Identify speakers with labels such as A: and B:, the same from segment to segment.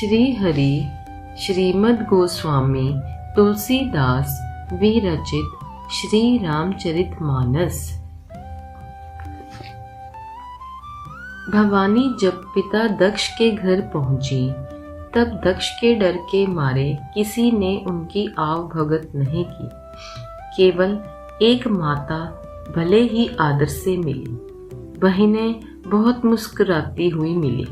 A: श्री हरि श्रीमद् गोस्वामी तुलसीदास विरचित श्री रामचरितमानस। भवानी जब पिता दक्ष के घर पहुंची तब दक्ष के डर के मारे किसी ने उनकी आव भगत नहीं की। केवल एक माता भले ही आदर से मिली, बहिनें बहुत मुस्कुराती हुई मिली।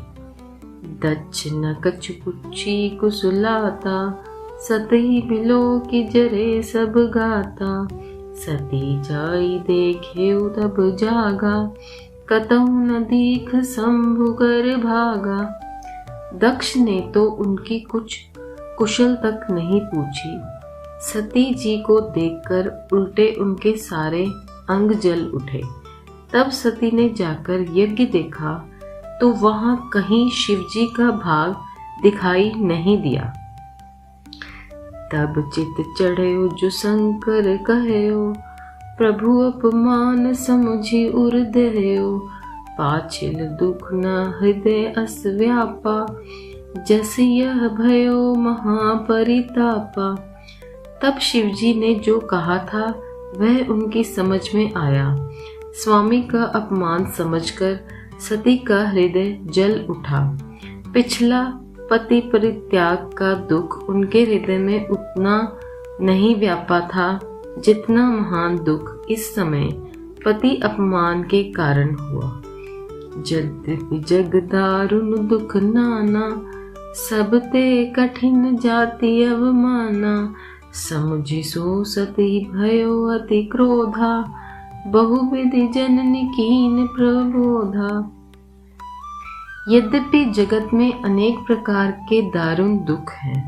A: दक्ष न कछु पुच्छी कुसुलाता, सती बिलो की जरे सब गाता। सती जाई देखे तब जागा, कतहु न दीख शंभु कर भागा। दक्ष ने तो उनकी कुछ कुशल तक नहीं पूछी। सती जी को देखकर उल्टे उनके सारे अंग जल उठे। तब सती ने जाकर यज्ञ देखा तो वहां कहीं शिवजी का भाग दिखाई नहीं दिया। तब चित चढ़यो जो शंकर कहो, प्रभु अपमान समझी उर देयो। पाछिल दुख न हृदय अस व्यापा, जस यह भयो महापरितापा। तब शिवजी ने जो कहा था वह उनकी समझ में आया। स्वामी का अपमान समझकर सती का हृदय जल उठा। पिछला पति परित्याग का दुख उनके हृदय में उतना नहीं व्यापा था जितना महान दुख इस समय पति अपमान के कारण हुआ। यद्यपि जग दारुण दुख नाना, सब ते कठिन जाति अवमाना। समुझि सो सती भयो अति क्रोधा, बहुविधि जननी कीन प्रबोधा। यद्यपि जगत में अनेक प्रकार के दारुण दुख हैं,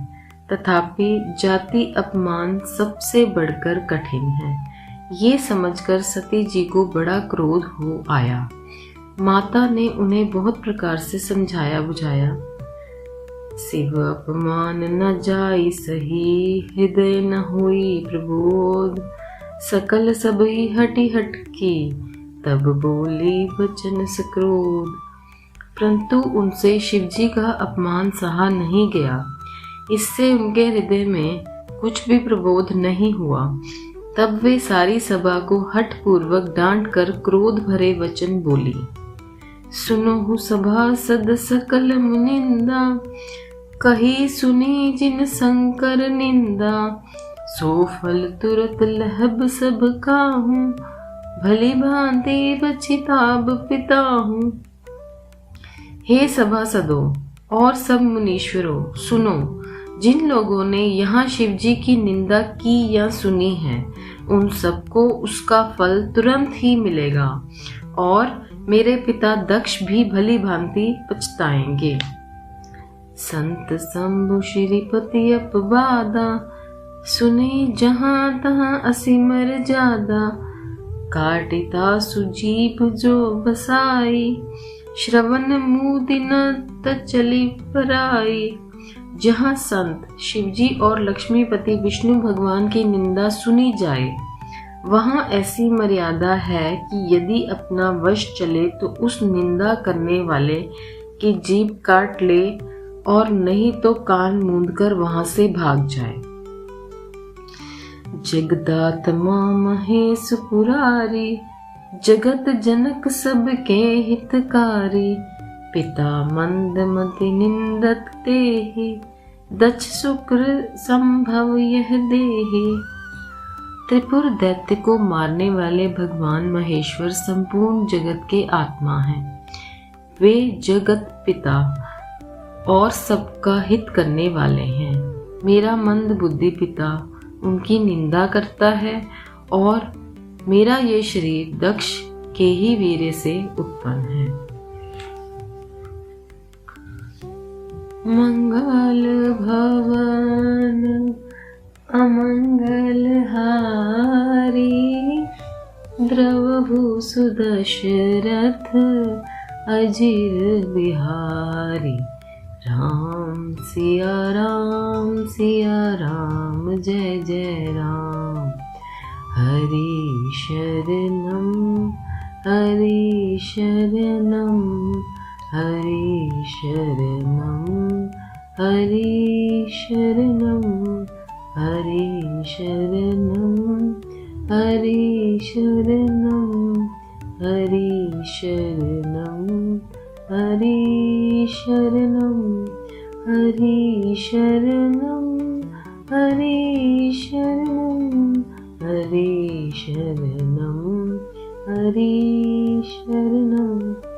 A: तथापि जाति अपमान सबसे बढ़कर कठिन है। ये समझकर सती जी को बड़ा क्रोध हो आया। माता ने उन्हें बहुत प्रकार से समझाया बुझाया। शिव अपमान न जाई सही, हृदय न हुई प्रबोध। सकल सबही हटी हट की, तब बोली वचन सक्रोध। परंतु उनसे शिवजी का अपमान सहा नहीं गया। इससे उनके हृदय में कुछ भी प्रबोध नहीं हुआ। तब वे सारी सभा को हठ पूर्वक डांट कर क्रोध भरे वचन बोली। सुनो सभासद सकल मुनिंदा, कही सुनी जिन शंकर निंदा। सो फल तुरत लहब सब काहू, भली भांति बछिताब पिताहू। हे सभासदों और सब मुनीश्वरों, सुनो, जिन लोगों ने यहाँ शिवजी की निंदा की या सुनी है उन सबको उसका फल तुरंत ही मिलेगा और मेरे पिता दक्ष भी भली भांति पछताएंगे। संत शंभु श्रीपति अपवादा, सुने जहाँ तहाँ असीमर जादा। काटिता सुजीव जो बसाई, श्रवण मुदि न चली पराई। जहाँ संत शिवजी और लक्ष्मीपति विष्णु भगवान की निंदा सुनी जाए वहाँ ऐसी मर्यादा है कि यदि अपना वश चले तो उस निंदा करने वाले की जीभ काट ले और नहीं तो कान मूंदकर वहां से भाग जाए। जगदात्मा महेश पुरारी, जगत जनक सबके हितकारी। पिता मंदमति निंदत तेहि, दक्ष शुक्र संभव यह देहि। त्रिपुर दैत्य को मारने वाले भगवान महेश्वर संपूर्ण जगत के आत्मा हैं। वे जगत पिता और सबका हित करने वाले हैं। मेरा मंद बुद्धि पिता उनकी निंदा करता है और मेरा ये शरीर दक्ष के ही वीर्य से उत्पन्न है। मंगल भवन अमंगल हारी, द्रवहु सुदशरथ अजिर बिहारी। राम सिया राम जय जय राम। हरि शरणम हरि शरणम हरि शरणम हरे शरणं हरे शरणं हरे शरणं हरे शरणं हरे शरणं हरे शरणं हरे शरणं हरे शरणं हरे शरणं।